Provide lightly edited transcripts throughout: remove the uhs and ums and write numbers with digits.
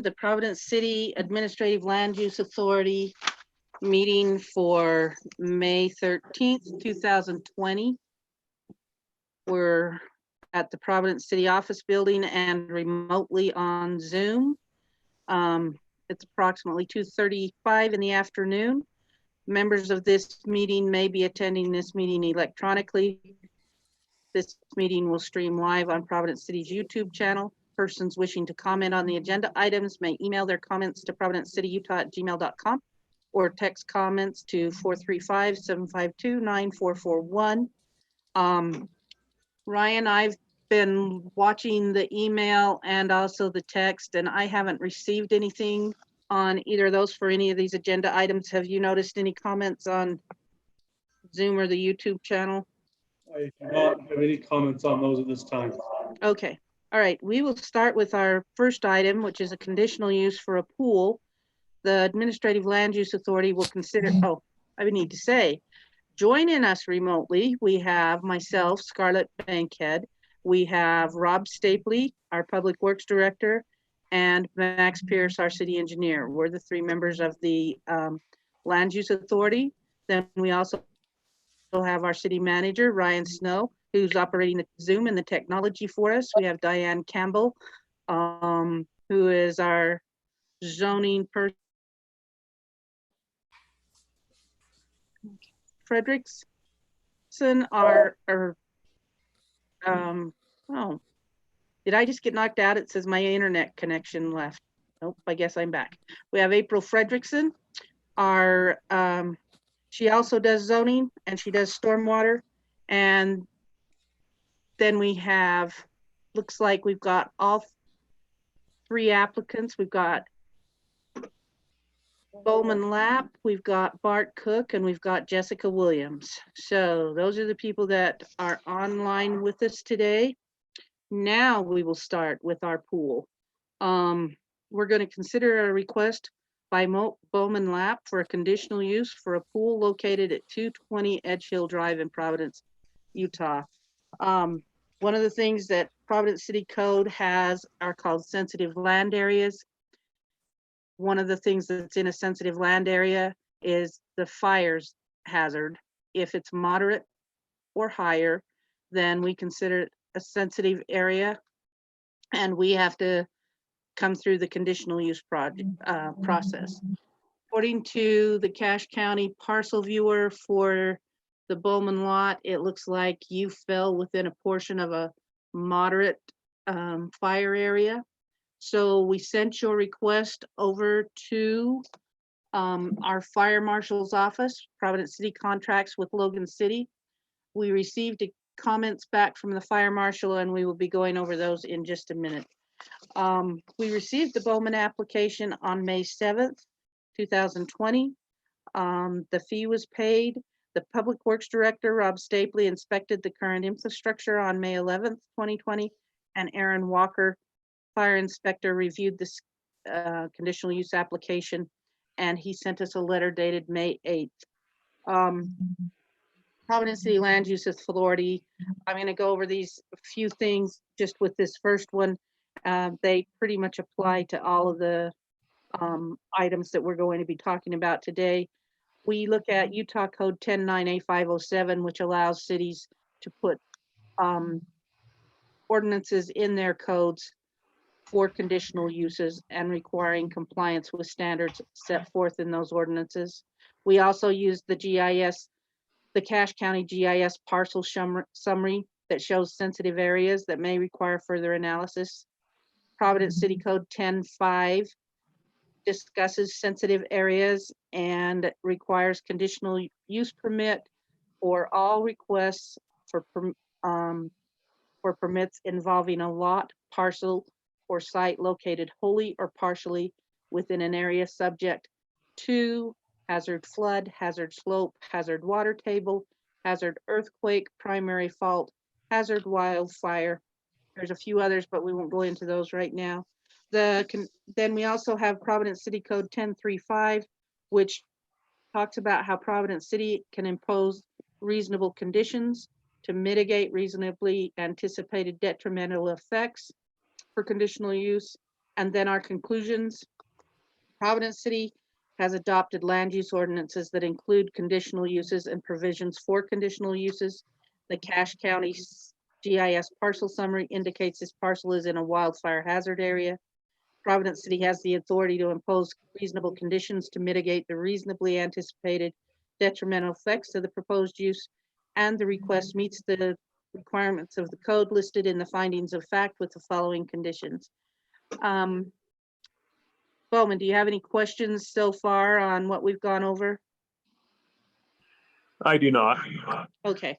the Providence City Administrative Land Use Authority meeting for May 13th, 2020. We're at the Providence City Office Building and remotely on Zoom. It's approximately 2:35 in the afternoon. Members of this meeting may be attending this meeting electronically. This meeting will stream live on Providence City's YouTube channel. Persons wishing to comment on the agenda items may email their comments to providencecityutah@gmail.com or text comments to 435-752-9441. Ryan, I've been watching the email and also the text, and I haven't received anything on either of those for any of these agenda items. Have you noticed any comments on Zoom or the YouTube channel? I do not have any comments on those at this time. Okay. All right. We will start with our first item, which is a conditional use for a pool. The Administrative Land Use Authority will consider, I would need to say, joining us remotely, we have myself, Scarlett Bankhead. We have Rob Stapley, our Public Works Director, and Max Pierce, our City Engineer. We're the three members of the Land Use Authority. Then we also have our City Manager, Ryan Snow, who's operating the Zoom and the technology for us. We have Diane Campbell, who is our zoning person. Frederickson, did I just get knocked out? It says my internet connection left. Nope, I guess I'm back. We have April Frederickson, she also does zoning and she does stormwater. And then we have, looks like we've got all three applicants. We've got Bowman Lapp, we've got Bart Cook, and we've got Jessica Williams. So those are the people that are online with us today. Now we will start with our pool. We're going to consider a request by Bowman Lapp for a conditional use for a pool located at 220 Edge Hill Drive in Providence, Utah. One of the things that Providence City Code has are called sensitive land areas. One of the things that's in a sensitive land area is the fires hazard. If it's moderate or higher, then we consider it a sensitive area, and we have to come through the conditional use process. According to the Cache County parcel viewer for the Bowman lot, it looks like you fell within a portion of a moderate fire area. So we sent your request over to our fire marshal's office. Providence City contracts with Logan City. We received comments back from the fire marshal, and we will be going over those in just a minute. We received the Bowman application on May 7th, 2020. The fee was paid. The Public Works Director, Rob Stapley, inspected the current infrastructure on May 11th, 2020, and Aaron Walker, Fire Inspector, reviewed this conditional use application, and he sent us a letter dated May 8th. Providence City Land Use Authority, I'm going to go over these few things just with this first one. They pretty much apply to all of the items that we're going to be talking about today. We look at Utah Code 109A507, which allows cities to put ordinances in their codes for conditional uses and requiring compliance with standards set forth in those ordinances. We also use the GIS, the Cache County GIS parcel summary that shows sensitive areas that may require further analysis. Providence City Code 10.5 discusses sensitive areas and requires conditional use permit for all requests for permits involving a lot, parcel, or site located wholly or partially within an area subject to hazard flood, hazard slope, hazard water table, hazard earthquake, primary fault, hazard wildfire. There's a few others, but we won't go into those right now. Then we also have Providence City Code 10.3.5, which talks about how Providence City can impose reasonable conditions to mitigate reasonably anticipated detrimental effects for conditional use, And then our conclusions. Providence City has adopted land use ordinances that include conditional uses and provisions for conditional uses. The Cache County GIS parcel summary indicates this parcel is in a wildfire hazard area. Providence City has the authority to impose reasonable conditions to mitigate the reasonably anticipated detrimental effects of the proposed use, and the request meets the requirements of the code listed in the findings of fact with the following conditions. Bowman, do you have any questions so far on what we've gone over? I do not. Okay,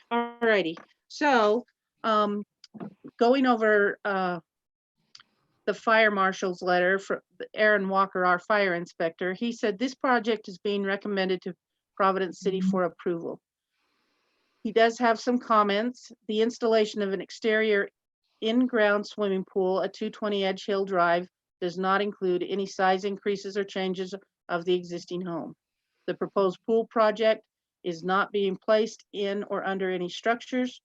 all righty. So going over the fire marshal's letter for Aaron Walker, our fire inspector, he said this project is being recommended to Providence City for approval. He does have some comments. The installation of an exterior in-ground swimming pool at 220 Edge Hill Drive does not include any size increases or changes of the existing home. The proposed pool project is not being placed in or under any structures.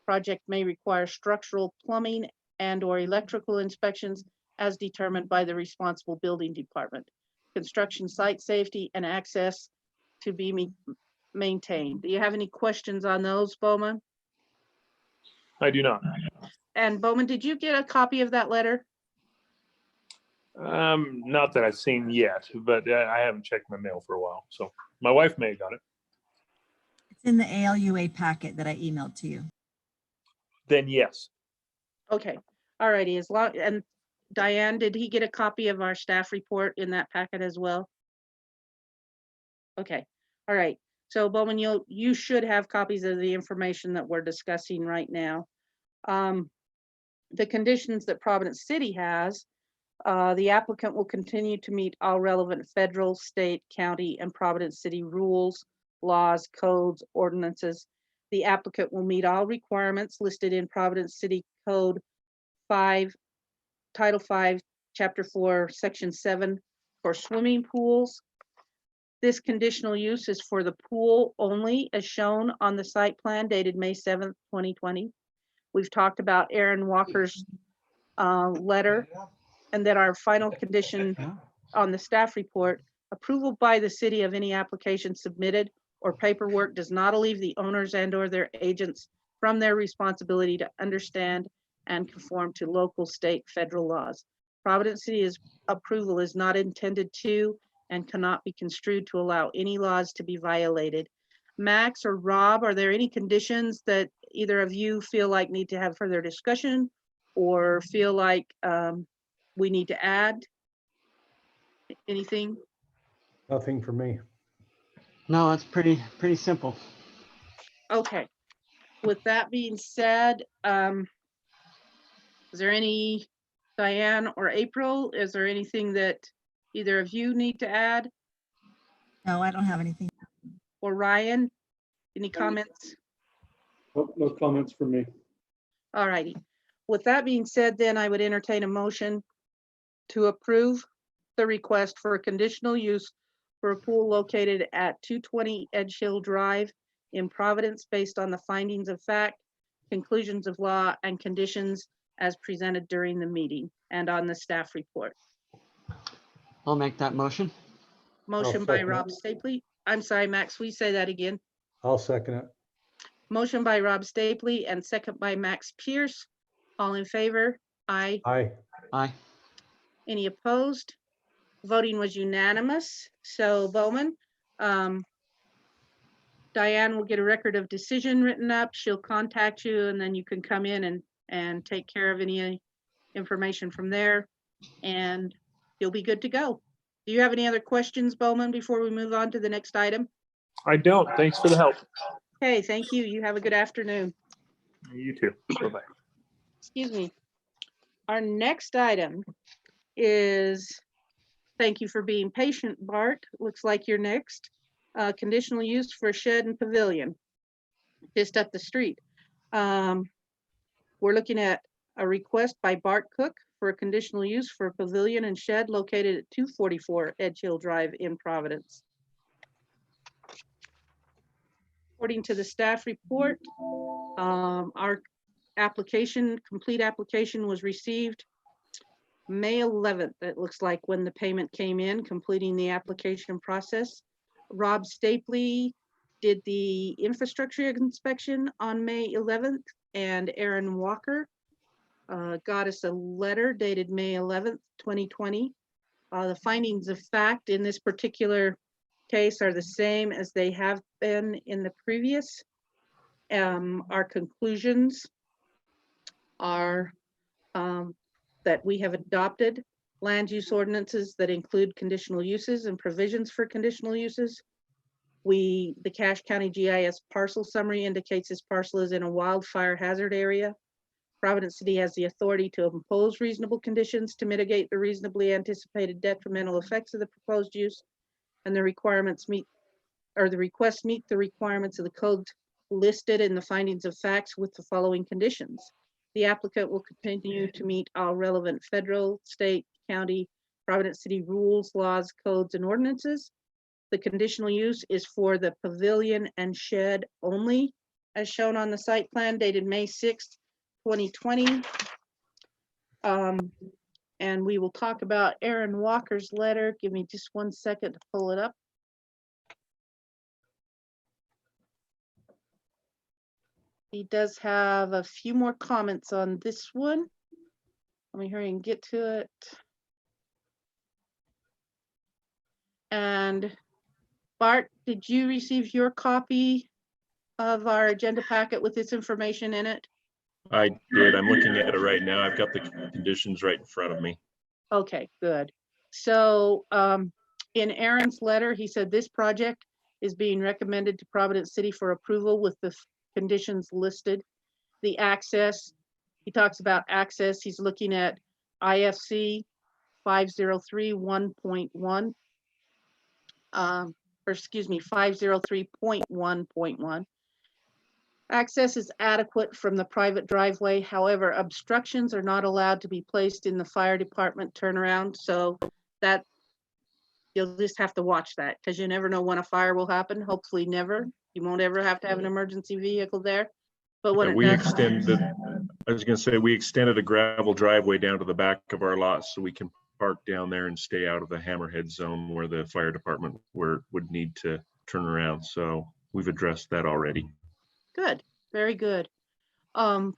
Project may require structural, plumbing, and/or electrical inspections as determined by the responsible building department. Construction site safety and access to be maintained. Do you have any questions on those, Bowman? I do not. And Bowman, did you get a copy of that letter? Not that I've seen yet, but I haven't checked my mail for a while. So my wife may have got it. It's in the ALUA packet that I emailed to you. Then yes. Okay, all righty. As long, and Diane, did he get a copy of our staff report in that packet as well? Okay, all right. So Bowman, you should have copies of the information that we're discussing right now. The conditions that Providence City has, the applicant will continue to meet all relevant federal, state, county, and Providence City rules, laws, codes, ordinances. The applicant will meet all requirements listed in Providence City Code 5, Title 5, Chapter 4, Section 7 for swimming pools. This conditional use is for the pool only as shown on the site plan dated May 7th, 2020. We've talked about Aaron Walker's letter, and then our final condition on the staff report, approval by the city of any application submitted or paperwork does not relieve the owners and/or their agents from their responsibility to understand and conform to local, state, federal laws. Providence City's approval is not intended to and cannot be construed to allow any laws to be violated. Max or Rob, are there any conditions that either of you feel like need to have further discussion or feel like we need to add anything? Nothing for me. No, it's pretty simple. Okay, with that being said, is there any, Diane or April, is there anything that either of you need to add? No, I don't have anything. Or Ryan, any comments? Nope, no comments from me. All righty. With that being said, then I would entertain a motion to approve the request for a conditional use for a pool located at 220 Edge Hill Drive in Providence based on the findings of fact, conclusions of law, and conditions as presented during the meeting and on the staff report. I'll make that motion. Motion by second it. Rob Stapley. I'm sorry, Max, will you say that again? I'll second it. Motion by Rob Stapley and second by Max Pierce. All in favor? Aye. Aye. Aye. Any opposed? Voting was unanimous. So Bowman, Diane will get a record of decision written up. She'll contact you and then you can come in and take care of any information from there and you'll be good to go. Do you have any other questions, Bowman, before we move on to the next item? I don't. Thanks for the help. Okay, thank you. You have a good afternoon. You too. Bye-bye. Excuse me. Our next item is, thank you for being patient, Bart. Looks like you're next. Conditional use for a shed and pavilion, just up the street. We're looking at a request by Bart Cook for a conditional use for a pavilion and shed located at 244 Edge Hill Drive in Providence. According to the staff report, our complete application was received May 11th, it looks like, when the payment came in, completing the application process. Rob Stapley did the infrastructure inspection on May 11th, and Aaron Walker got us a letter dated May 11th, 2020. The findings of fact in this particular case are the same as they have been in the previous. Our conclusions are that we have adopted land use ordinances that include conditional uses and provisions for conditional uses. The Cache County GIS parcel summary indicates this parcel is in a wildfire hazard area. Providence City has the authority to impose reasonable conditions to mitigate the reasonably anticipated detrimental effects of the proposed use, and the requirements meet, or the requests meet the requirements of the code listed in the findings of facts with the following conditions. The applicant will continue to meet all relevant federal, state, county, Providence City rules, laws, codes, and ordinances. The conditional use is for the pavilion and shed only, as shown on the site plan dated May 6th, 2020. And we will talk about Aaron Walker's letter. Give me just 1 second to pull it up. He does have a few more comments on this one. Let me hurry and get to it. And Bart, did you receive your copy of our agenda packet with this information in it? I did. I'm looking at it right now. I've got the conditions right in front of me. Okay, good. So in Aaron's letter, he said this project is being recommended to Providence City for approval with the conditions listed. The access, he talks about access. He's looking at IFC 503.1.1. Or excuse me, 503.1.1. Access is adequate from the private driveway. However, obstructions are not allowed to be placed in the fire department turnaround. So that you'll just have to watch that, because you never know when a fire will happen. Hopefully never. You won't ever have to have an emergency vehicle there. But when it We does, extended, I was gonna say, we extended a gravel driveway down to the back of our lot so we can park down there and stay out of the hammerhead zone where the fire department would need to turn around. So we've addressed that already. good, very good. Then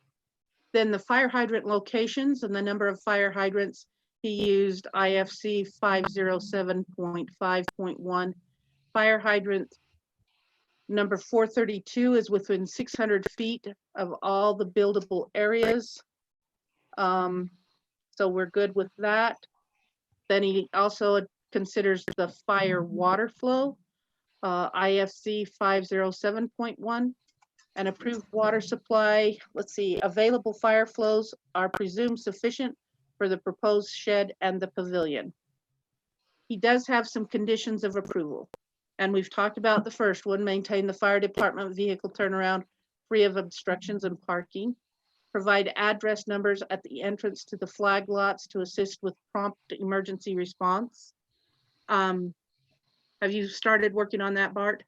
the fire hydrant locations and the number of fire hydrants, he used IFC 507.5.1. Fire hydrant number 432 is within 600 feet of all the buildable areas. So we're good with that. Then he also considers the fire water flow, IFC 507.1. An approved water supply, let's see, available fire flows are presumed sufficient for the proposed shed and the pavilion. He does have some conditions of approval. And we've talked about the first one: maintain the fire department vehicle turnaround free of obstructions and parking. Provide address numbers at the entrance to the flag lots to assist with prompt emergency response. Have you started working on that, Bart?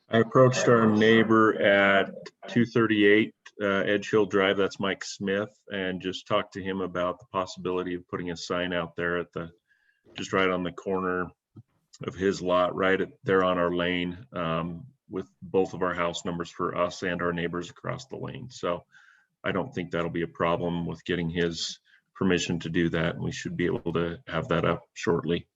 I approached our neighbor at 238 Edge Hill Drive, that's Mike Smith, and just talked to him about the possibility of putting a sign out there at just right on the corner of his lot, right there on our lane, with both of our house numbers for us and our neighbors across the lane. So I don't think that'll be a problem with getting his permission to do that, and we should be able to have that up shortly.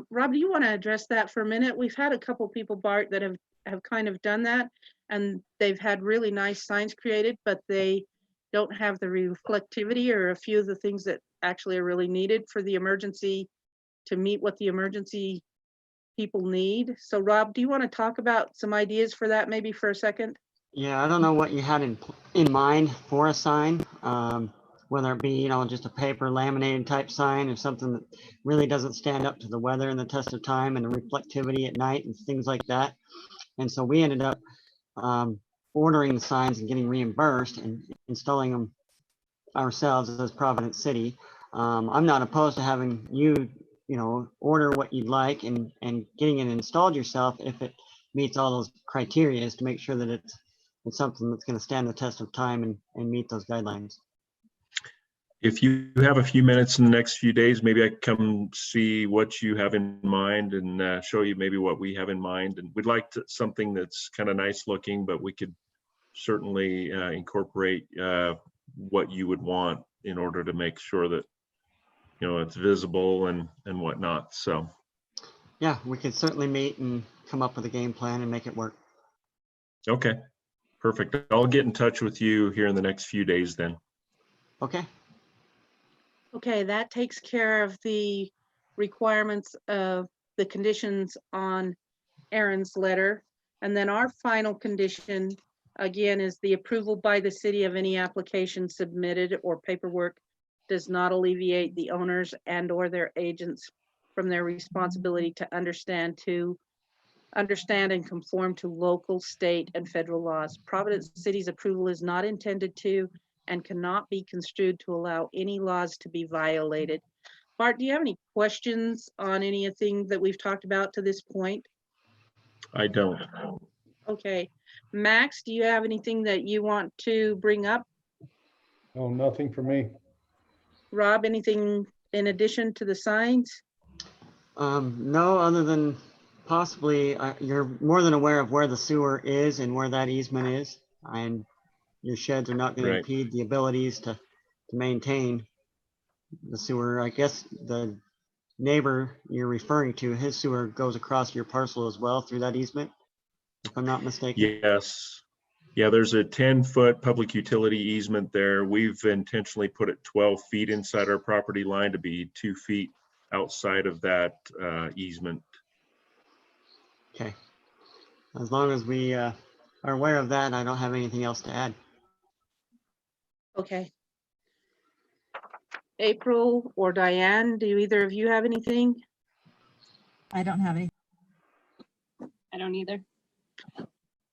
Rob, do you want to address that for a minute? We've had a couple people, Bart, that have kind of done that, and they've had really nice signs created, but they don't have the reflectivity or a few of the things that actually are really needed for the emergency, to meet what the emergency people need. So Rob, do you want to talk about some ideas for that maybe for a second? Yeah, I don't know what you had in mind for a sign, whether it be, just a paper laminated type sign or something that really doesn't stand up to the weather and the test of time and the reflectivity at night and things like that. And so we ended up ordering the signs and getting reimbursed and installing them ourselves as Providence City. I'm not opposed to having you, order what you'd like and getting it installed yourself if it meets all those criteria, to make sure that it's something that's going to stand the test of time and meet those guidelines. if you have a few minutes in the next few days, maybe I can come see what you have in mind and show you maybe what we have in mind. And we'd like something that's kind of nice looking, but we could certainly incorporate what you would want in order to make sure that, you know, it's visible and whatnot. So, Yeah, we could certainly meet and come up with a game plan and make it work. okay, perfect. I'll get in touch with you here in the next few days then. Okay, Okay, that takes care of the requirements of the conditions on Aaron's letter. And then our final condition, again, is the approval by the city of any application submitted or paperwork does not alleviate the owners and or their agents from their responsibility to understand and conform to local, state, and federal laws. Providence City's approval is not intended to and cannot be construed to allow any laws to be violated. Bart, do you have any questions on anything that we've talked about to this point? I don't. Okay. Max, do you have anything that you want to bring up? No, nothing for me. Rob, anything in addition to the signs? no, other than possibly, you're more than aware of where the sewer is and where that easement is. And your sheds are not going to Right. impede the abilities to maintain the sewer. I guess the neighbor you're referring to, his sewer goes across your parcel as well through that easement, if I'm not mistaken. Yes. Yeah, there's a 10-foot public utility easement there. We've intentionally put it 12 feet inside our property line to be 2 feet outside of that easement. Okay. As long as we are aware of that, I don't have anything else to add. Okay. April or Diane, do either of you have anything? I don't have any. I don't either.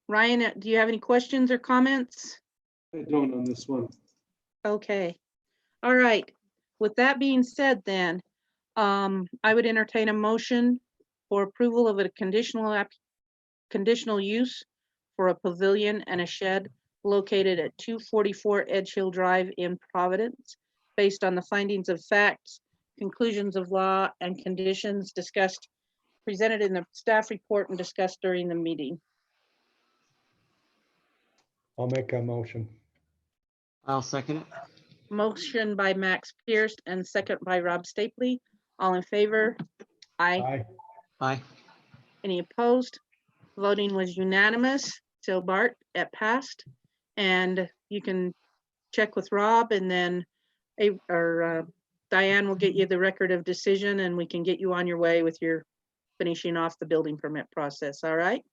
Ryan, do you have any questions or comments? I don't on this one. Okay. All right. With that being said, then, I would entertain a motion for approval of a conditional use for a pavilion and a shed located at 244 Edge Hill Drive in Providence, based on the findings of facts, conclusions of law, and conditions presented in the staff report and discussed during the meeting. I'll make a motion. I'll second it. Motion by Max Pierce and second by Rob Stapley. All in favor? Aye. Aye. Aye. Any opposed? Voting was unanimous. So Bart, it passed. And you can check with Rob, and then Diane will get you the record of decision, and we can get you on your way with your finishing off the building permit process. All right?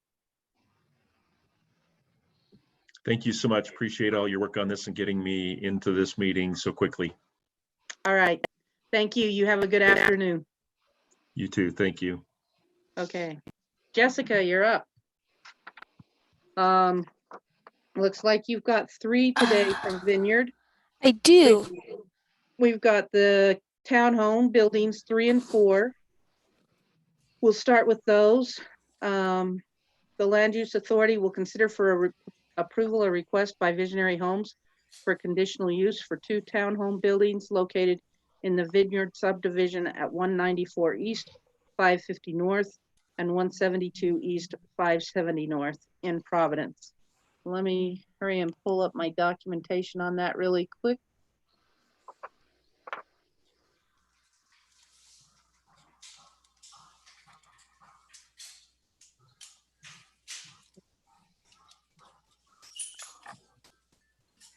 Thank you so much. Appreciate all your work on this and getting me into this meeting so quickly. All right. Thank you. You have a good afternoon. You too. Thank you. Okay. Jessica, you're up. Looks like you've got 3 today from Vineyard. I do. We've got the townhome buildings 3 and 4. We'll start with those. The Land Use Authority will consider for approval a request by Visionary Homes for conditional use for 2 townhome buildings located in the Vineyard subdivision at 194 East, 550 North, and 172 East, 570 North in Providence. Let me hurry and pull up my documentation on that really quick.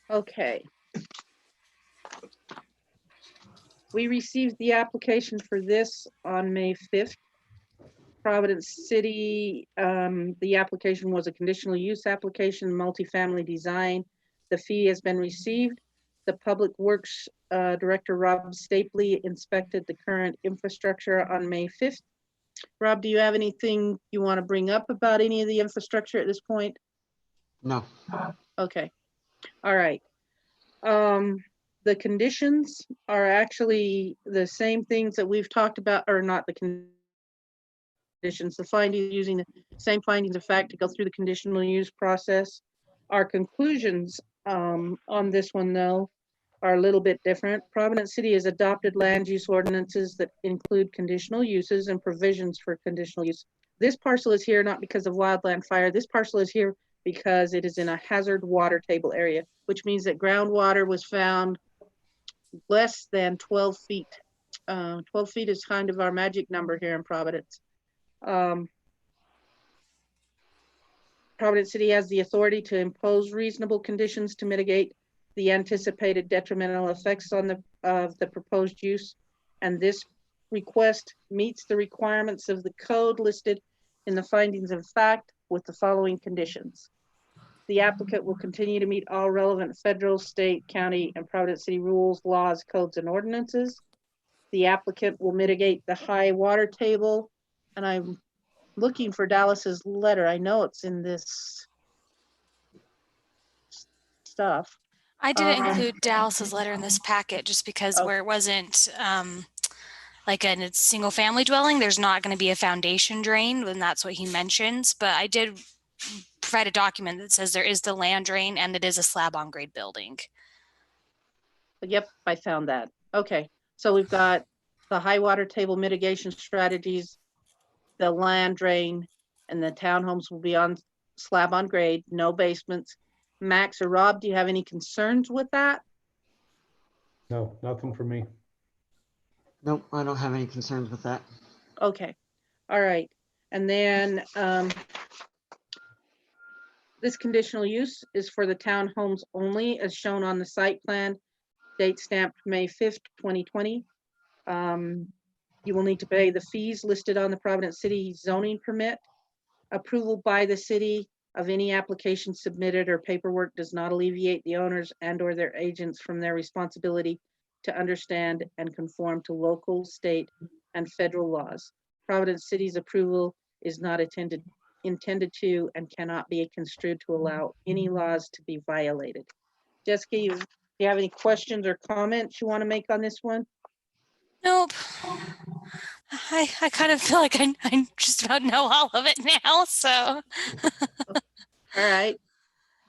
Okay. We received the application for this on May 5th. Providence City, the application was a conditional use application, multifamily design. The fee has been received. The Public Works Director, Rob Stapley, inspected the current infrastructure on May 5th. Rob, do you have anything you want to bring up about any of the infrastructure at this point? No. Okay. All right. The conditions are actually the same things that we've talked about, or not the conditions, the findings, using the same findings of fact to go through the conditional use process. Our conclusions on this one, though, are a little bit different. Providence City has adopted land use ordinances that include conditional uses and provisions for conditional use. This parcel is here not because of wildland fire. This parcel is here because it is in a hazard water table area, which means that groundwater was found less than 12 feet. 12 feet is kind of our magic number here in Providence. Providence City has the authority to impose reasonable conditions to mitigate the anticipated detrimental effects on of the proposed use. And this request meets the requirements of the code listed in the findings of fact with the following conditions. The applicant will continue to meet all relevant federal, state, county, and Providence City rules, laws, codes, and ordinances. The applicant will mitigate the high water table. And I'm looking for Dallas's letter. I know it's in this stuff. I didn't include Dallas's letter in this packet just because Oh. where it wasn't like in a single family dwelling, there's not going to be a foundation drain, and that's what he mentions. But I did provide a document that says there is the land drain and it is a slab on grade building. Yep, I found that. Okay, so we've got the high water table mitigation strategies, the land drain, and the townhomes will be on slab on grade, no basements. Max or Rob, do you have any concerns with that? No, nothing for me. Nope, I don't have any concerns with that. Okay, all right. And then this conditional use is for the townhomes only as shown on the site plan, date stamped May 5th, 2020. You will need to pay the fees listed on the Providence City zoning permit. Approval by the city of any application submitted or paperwork does not alleviate the owners and or their agents from their responsibility to understand and conform to local, state, and federal laws. Providence City's approval is not intended to and cannot be construed to allow any laws to be violated. Jessica, do you have any questions or comments you want to make on this one? Nope. I kind of feel like I just about know all of it now. So All right.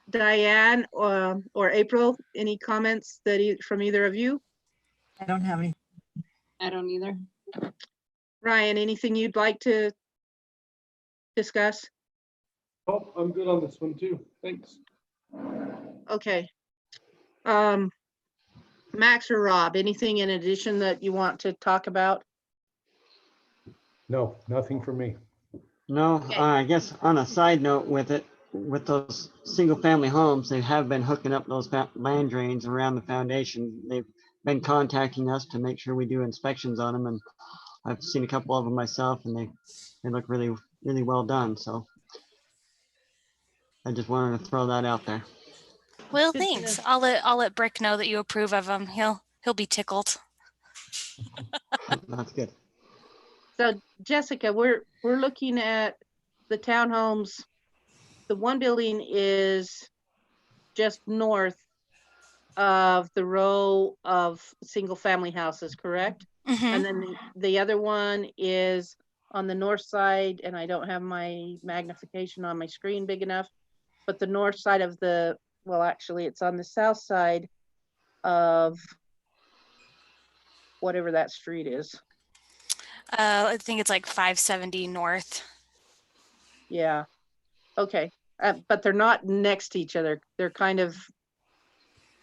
Diane or April, any comments from either of you? I don't have any. I don't either. Ryan, anything you'd like to discuss? Oh, I'm good on this one too. Thanks. Okay. Max or Rob, anything in addition that you want to talk about? No, nothing for me. No, Okay. I guess on a side note with it, with those single family homes, they have been hooking up those land drains around the foundation. They've been contacting us to make sure we do inspections on them, and I've seen a couple of them myself, and they look really, really well done. So I just wanted to throw that out there. well, Good to thanks. know. I'll let Brick know that you approve of him. He'll be tickled. That's good. So Jessica, we're looking at the townhomes. The one building is just north of the row of single family houses, correct? Mhm. And then the other one is on the north side, and I don't have my magnification on my screen big enough, but the north side of well, actually it's on the south side of whatever that street is. I think it's like 570 north. Yeah. Okay. But they're not next to each other. They're kind of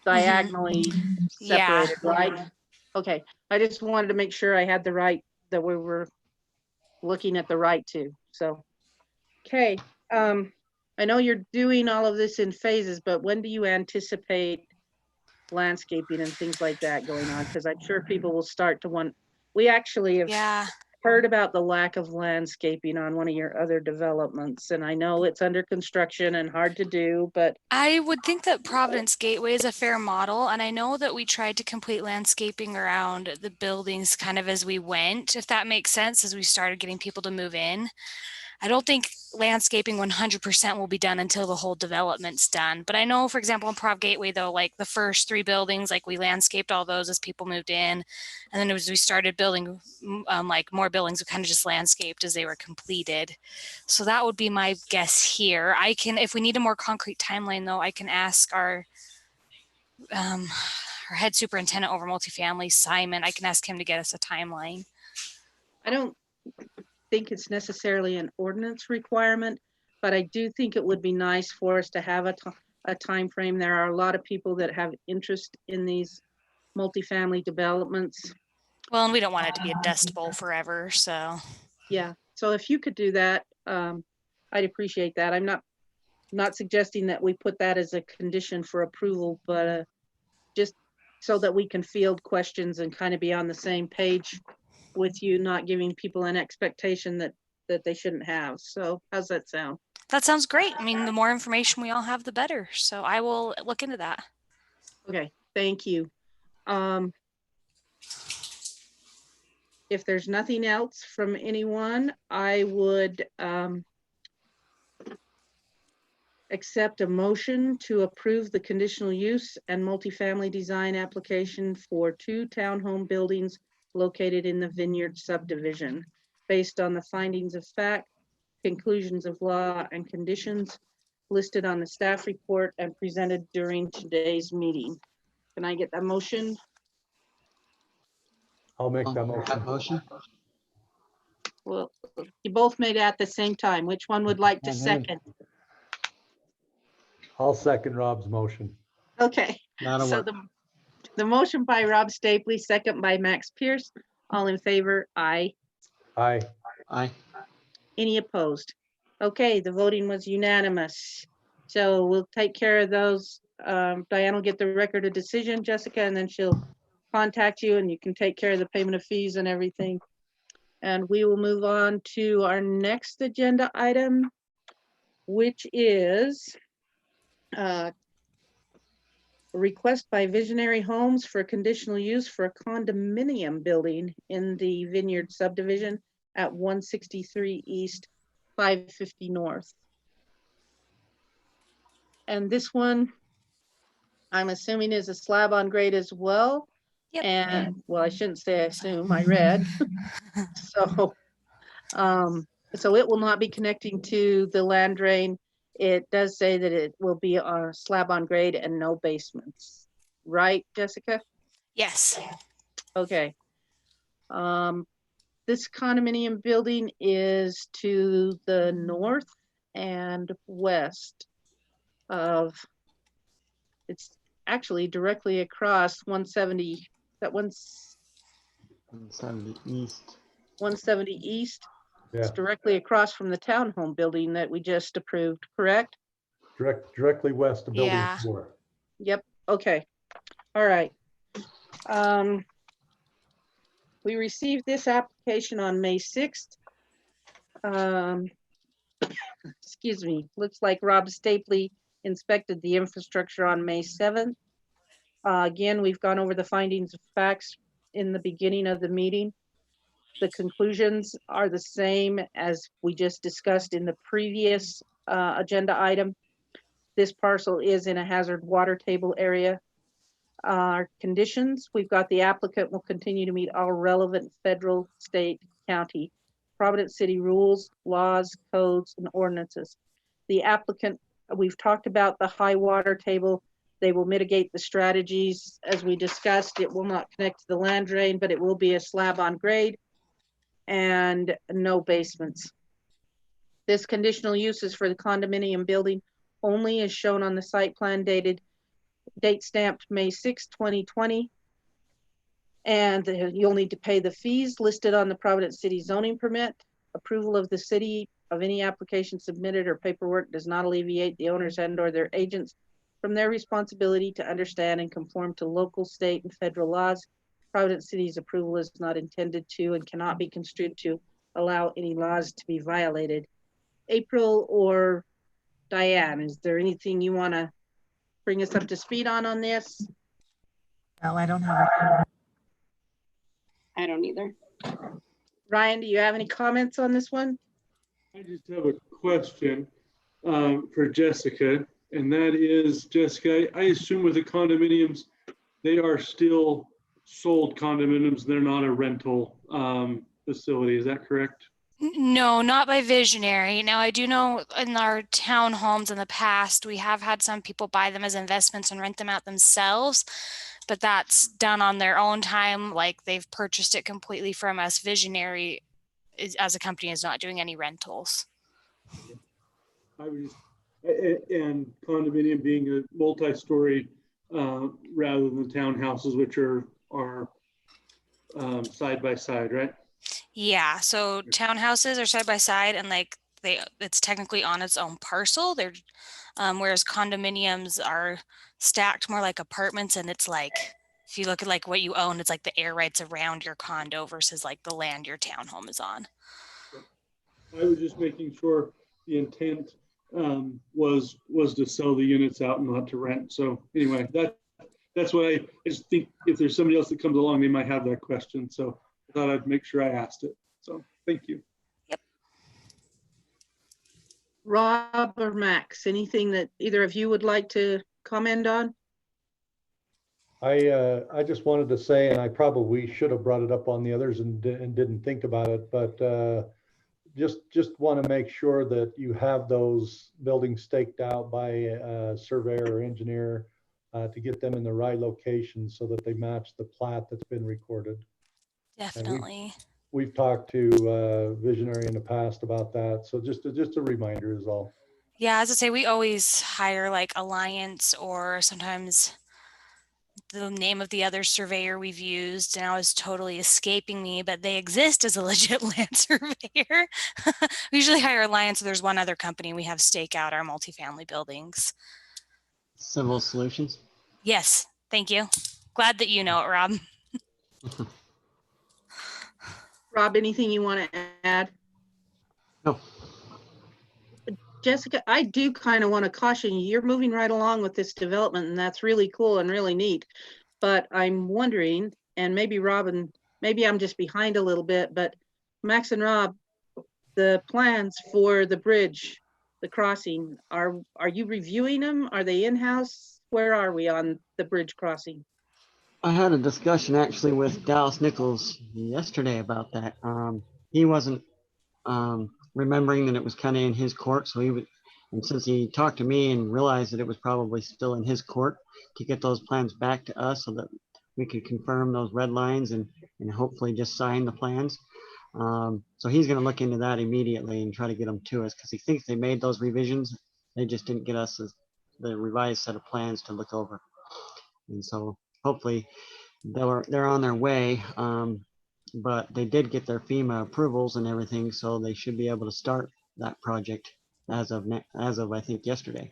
diagonally Yeah. separated, right? Okay. I just wanted to make sure I had the right, that we were looking at the right two. So, okay. I know you're doing all of this in phases, but when do you anticipate landscaping and things like that going on? Because I'm sure people will start to want, we actually have Yeah. heard about the lack of landscaping on one of your other developments, and I know it's under construction and hard to do, but I would think that Providence Gateway is a fair model, and I know that we tried to complete landscaping around the buildings kind of as we went, if that makes sense, as we started getting people to move in. I don't think landscaping 100% will be done until the whole development's done. But I know, for example, in Prov Gateway, though, like the first 3 buildings, like we landscaped all those as people moved in. And then as we started building like more buildings, we kind of just landscaped as they were completed. So that would be my guess here. I can, if we need a more concrete timeline, though, I can ask our our head superintendent over multifamily, Simon. I can ask him to get us a timeline. I don't think it's necessarily an ordinance requirement, but I do think it would be nice for us to have a time frame. There are a lot of people that have interest in these multifamily developments. Well, and we don't want it to be a dust bowl forever, so. Yeah, so if you could do that, I'd appreciate that. I'm not suggesting that we put that as a condition for approval, but just so that we can field questions and kind of be on the same page with you, not giving people an expectation that they shouldn't have. So how's that sound? That sounds great. I mean, the more information we all have, the better. So I will look into that. Okay, thank you. If there's nothing else from anyone, I would accept a motion to approve the conditional use and multifamily design application for 2 townhome buildings located in the Vineyard subdivision, based on the findings of fact, conclusions of law, and conditions listed on the staff report and presented during today's meeting. Can I get that motion? I'll make that That motion. motion. Well, you both made it at the same time. Which one would like to I did. second? I'll second Rob's motion. Okay, That'll so work. the motion by Rob Stapley, second by Max Pierce. All in favor? Aye. Aye. Aye. Any opposed? Okay, the voting was unanimous. So we'll take care of those. Diane will get the record of decision, Jessica, and then she'll contact you and you can take care of the payment of fees and everything. And we will move on to our next agenda item, which is a request by Visionary Homes for conditional use for a condominium building in the Vineyard subdivision at 163 East, 550 North. And this one, I'm assuming, is a slab on grade as well. Yep. And, well, I shouldn't say I assume, I read. So, so it will not be connecting to the land drain. It does say that it will be a slab on grade and no basements. Right, Jessica? Yes. Okay. This condominium building is to the north and west of, it's actually directly across 170, that one's 170 East. 170 East. It's Yeah, directly across from the townhome building that we just approved, correct? directly west of building Yeah. 4. Yep, okay. All right. We received this application on May 6th. Excuse me, looks like Rob Stapley inspected the infrastructure on May 7th. Again, we've gone over the findings of facts in the beginning of the meeting. The conclusions are the same as we just discussed in the previous agenda item. This parcel is in a hazard water table area. Our conditions, we've got the applicant will continue to meet all relevant federal, state, county, Providence City rules, laws, codes, and ordinances. The applicant, we've talked about the high water table. They will mitigate the strategies as we discussed. It will not connect to the land drain, but it will be a slab on grade and no basements. This conditional use is for the condominium building only as shown on the site plan date stamped May 6, 2020. And you'll need to pay the fees listed on the Providence City zoning permit. Approval of the city of any application submitted or paperwork does not alleviate the owners and/or their agents from their responsibility to understand and conform to local, state, and federal laws. Providence City's approval is not intended to and cannot be construed to allow any laws to be violated. April or Diane, is there anything you want to bring us up to speed on this? No, I don't have it. I don't either. Ryan, do you have any comments on this one? I just have a question for Jessica, and that is, Jessica, I assume with the condominiums, they are still sold condominiums. They're not a rental facility. Is that correct? No, not by visionary. Now, I do know in our townhomes in the past, we have had some people buy them as investments and rent them out themselves, but that's done on their own time. Like they've purchased it completely from us. Visionary as a company is not doing any rentals. I was just, and condominium being a multi-story rather than townhouses, which are side by side, right? Yeah, so townhouses are side by side and like it's technically on its own parcel. They're whereas condominiums are stacked more like apartments, and it's like if you look at like what you own, it's like the air rights around your condo versus like the land your townhome is on. I was just making sure the intent was to sell the units out and not to rent. So anyway, that's what I just think if there's somebody else that comes along, they might have that question. So I thought I'd make sure I asked it. So thank you. Rob or Max, anything that either of you would like to comment on? I just wanted to say, and I probably should have brought it up on the others and didn't think about it, but just want to make sure that you have those buildings staked out by a surveyor or engineer to get them in the right location so that they match the plat that's been recorded. Definitely. We've talked to Visionary in the past about that. So just a reminder is all. Yeah, as I say, we always hire like Alliance or sometimes the name of the other surveyor we've used now is totally escaping me, but they exist as a legit land surveyor. We usually hire Alliance, so there's one other company we have stake out our multifamily buildings. Civil Solutions. Yes, thank you. Glad that you know it, Rob. Rob, anything you want to add? No. Jessica, I do kind of want to caution you. You're moving right along with this development, and that's really cool and really neat. But I'm wondering, and maybe Robin, maybe I'm just behind a little bit, but Max and Rob, the plans for the bridge, the crossing, are you reviewing them? Are they in-house? Where are we on the bridge crossing? I had a discussion actually with Dallas Nichols yesterday about that. He wasn't remembering that it was kind of in his court, so he would, and since he talked to me and realized that it was probably still in his court, to get those plans back to us so that we could confirm those red lines and hopefully just sign the plans. So he's going to look into that immediately and try to get them to us because he thinks they made those revisions. They just didn't get us the revised set of plans to look over. And so hopefully they're on their way. But they did get their FEMA approvals and everything, so they should be able to start that project as of I think yesterday.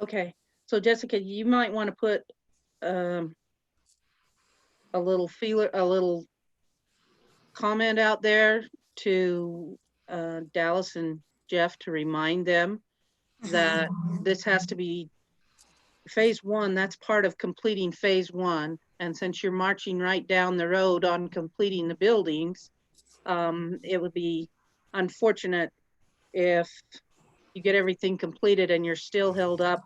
Okay, so Jessica, you might want to put a little comment out there to Dallas and Jeff to remind them that this has to be phase one. That's part of completing phase one. And since you're marching right down the road on completing the buildings, it would be unfortunate if you get everything completed and you're still held up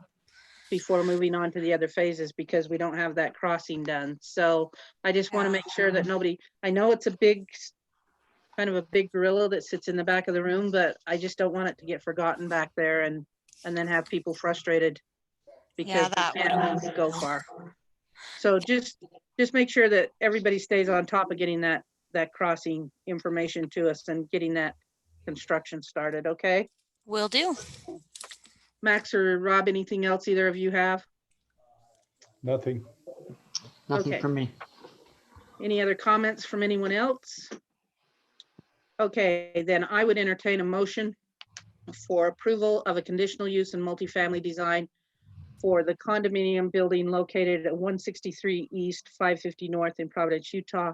before moving on to the other phases because we don't have that crossing done. So I just want to make sure that nobody, I know it's a big, kind of a big gorilla that sits in the back of the room, but I just don't want it to get forgotten back there and then have people frustrated because we can't go far. So just make sure that everybody stays on top of getting that crossing information to us and getting that construction started, okay? Will do. Max or Rob, anything else either of you have? Nothing. Nothing Okay. from me. Any other comments from anyone else? Okay, then I would entertain a motion for approval of a conditional use and multifamily design for the condominium building located at 163 East, 550 North in Providence, Utah.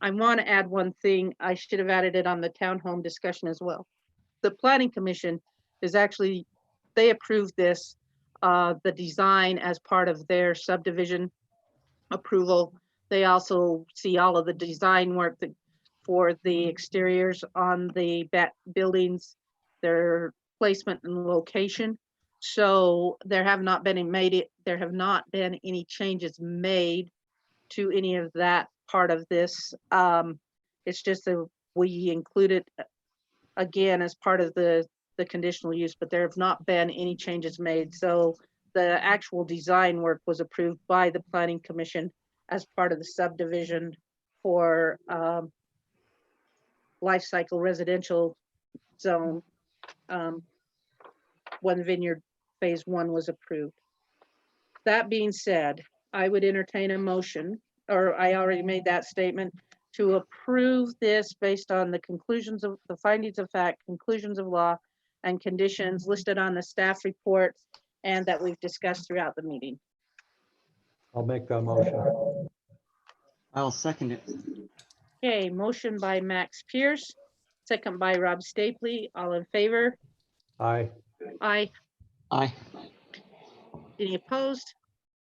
I want to add one thing. I should have added it on the townhome discussion as well. The Planning Commission is actually, they approved this, the design as part of their subdivision approval. They also see all of the design work for the exteriors on the back buildings, their placement and location. So there have not been any changes made to any of that part of this. It's just we include it again as part of the conditional use, but there have not been any changes made. So the actual design work was approved by the Planning Commission as part of the subdivision for life cycle residential zone when Vineyard Phase 1 was approved. That being said, I would entertain a motion, or I already made that statement, to approve this based on the conclusions of the findings of fact, conclusions of law, and conditions listed on the staff reports and that we've discussed throughout the meeting. I'll make that motion. I'll second it. Okay, motion by Max Pierce, second by Rob Stapley. All in favor? Aye. Aye. Aye. Any opposed?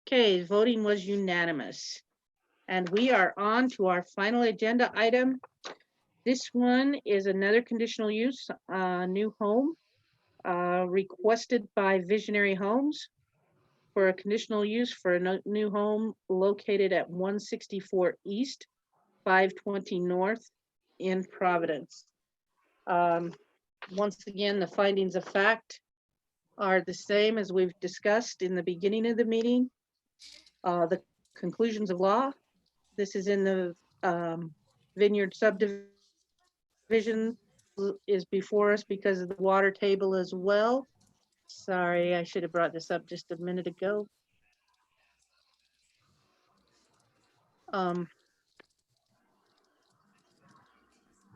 Okay, voting was unanimous. And we are on to our final agenda item. This one is another conditional use, new home, requested by Visionary Homes for a conditional use for a new home located at 164 East, 520 North in Providence. Once again, the findings of fact are the same as we've discussed in the beginning of the meeting. The conclusions of law, this is in the Vineyard subdivision, is before us because of the water table as well. Sorry, I should have brought this up just a minute ago.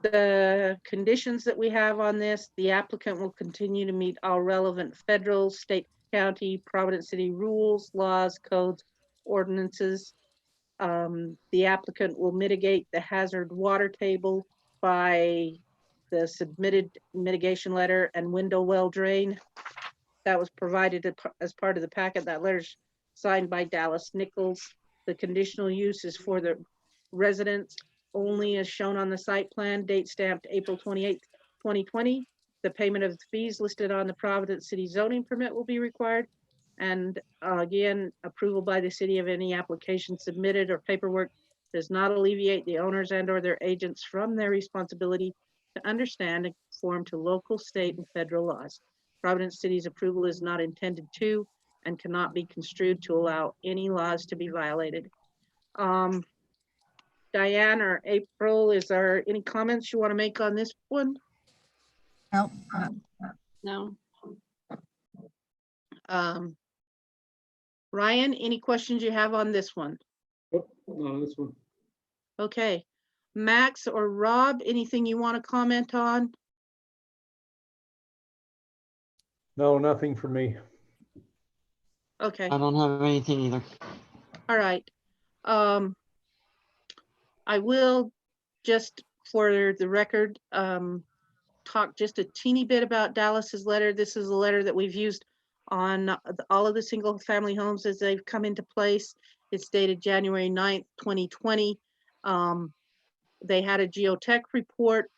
The conditions that we have on this, the applicant will continue to meet all relevant federal, state, county, Providence City rules, laws, codes, ordinances. The applicant will mitigate the hazard water table by the submitted mitigation letter and window well drain. That was provided as part of the packet. That letter's signed by Dallas Nichols. The conditional use is for the residents only as shown on the site plan, date stamped April 28th, 2020. The payment of the fees listed on the Providence City zoning permit will be required. And again, approval by the city of any application submitted or paperwork does not alleviate the owners and or their agents from their responsibility to understand and conform to local, state, and federal laws. Providence City's approval is not intended to and cannot be construed to allow any laws to be violated. Diane or April, is there any comments you want to make on this one? Nope. No. Ryan, any questions you have on this one? Oh, no, this one. Okay. Max or Rob, anything you want to comment on? No, nothing for me. Okay, I don't have anything either. all right. I will just for the record, talk just a teeny bit about Dallas's letter. This is a letter that we've used on all of the single family homes as they've come into place. It's dated January 9th, 2020. They had a geotech report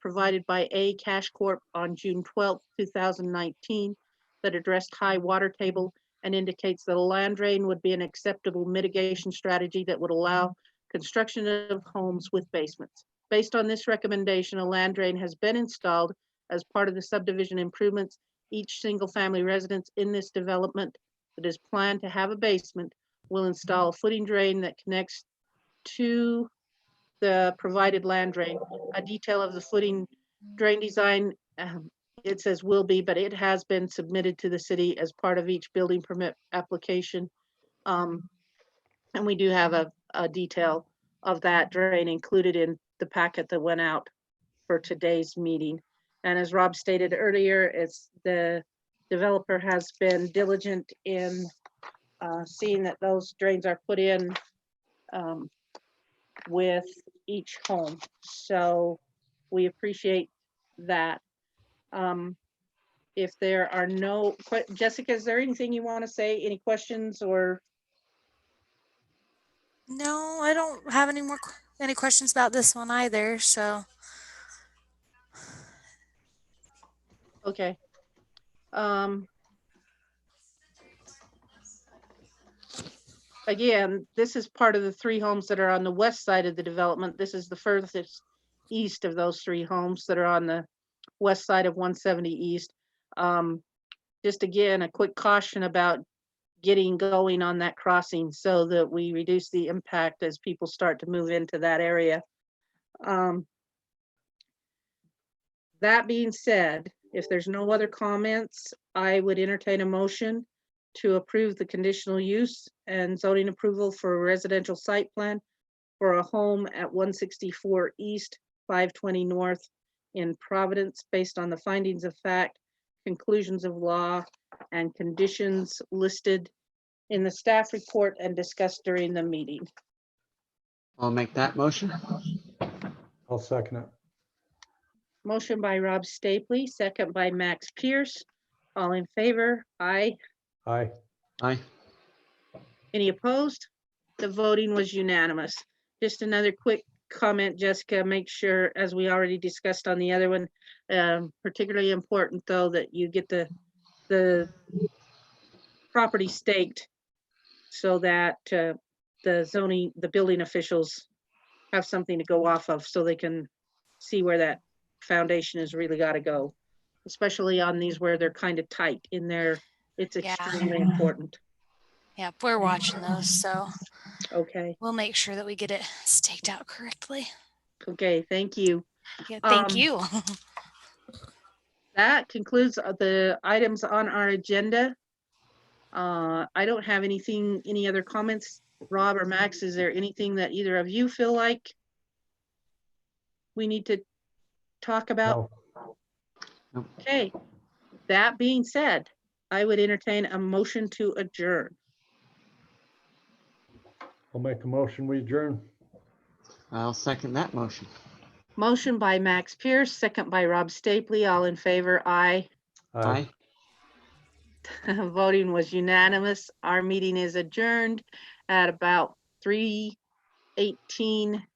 provided by A Cash Corp on June 12th, 2019 that addressed high water table and indicates that a land drain would be an acceptable mitigation strategy that would allow construction of homes with basements. Based on this recommendation, a land drain has been installed as part of the subdivision improvements. Each single family residence in this development that is planned to have a basement will install a footing drain that connects to the provided land drain. A detail of the footing drain design, it says will be, but it has been submitted to the city as part of each building permit application. And we do have a detail of that drain included in the packet that went out for today's meeting. And as Rob stated earlier, it's the developer has been diligent in seeing that those drains are put in with each home. So we appreciate that. If there are no, Jessica, is there anything you want to say? Any questions or? No, I don't have any questions about this one either. So Okay. Again, this is part of the 3 homes that are on the west side of the development. This is the furthest east of those 3 homes that are on the west side of 170 East. Just again, a quick caution about getting going on that crossing so that we reduce the impact as people start to move into that area. That being said, if there's no other comments, I would entertain a motion to approve the conditional use and zoning approval for a residential site plan for a home at 164 East, 520 North in Providence, based on the findings of fact, conclusions of law, and conditions listed in the staff report and discussed during the meeting. I'll make that motion. I'll second it. Motion by Rob Stapley, second by Max Pierce. All in favor? Aye. Aye. Aye. Any opposed? The voting was unanimous. Just another quick comment, Jessica, make sure, as we already discussed on the other one, particularly important though, that you get the property staked so that the building officials have something to go off of so they can see where that foundation has really got to go, especially on these where they're kind of tight in there. It's Yeah. extremely important. Yeah, we're watching those, so Okay. we'll make sure that we get it staked out correctly. Okay. Thank you. Yeah, thank you. That concludes the items on our agenda. I don't have any other comments. Rob or Max, is there anything that either of you feel like we need to talk about? No. Okay. That being said, I would entertain a motion to adjourn. I'll make a motion, we adjourn. I'll second that motion. Motion by Max Pierce, second by Rob Stapley. All in favor? Aye. Aye. Voting was unanimous. Our meeting is adjourned at about 3:18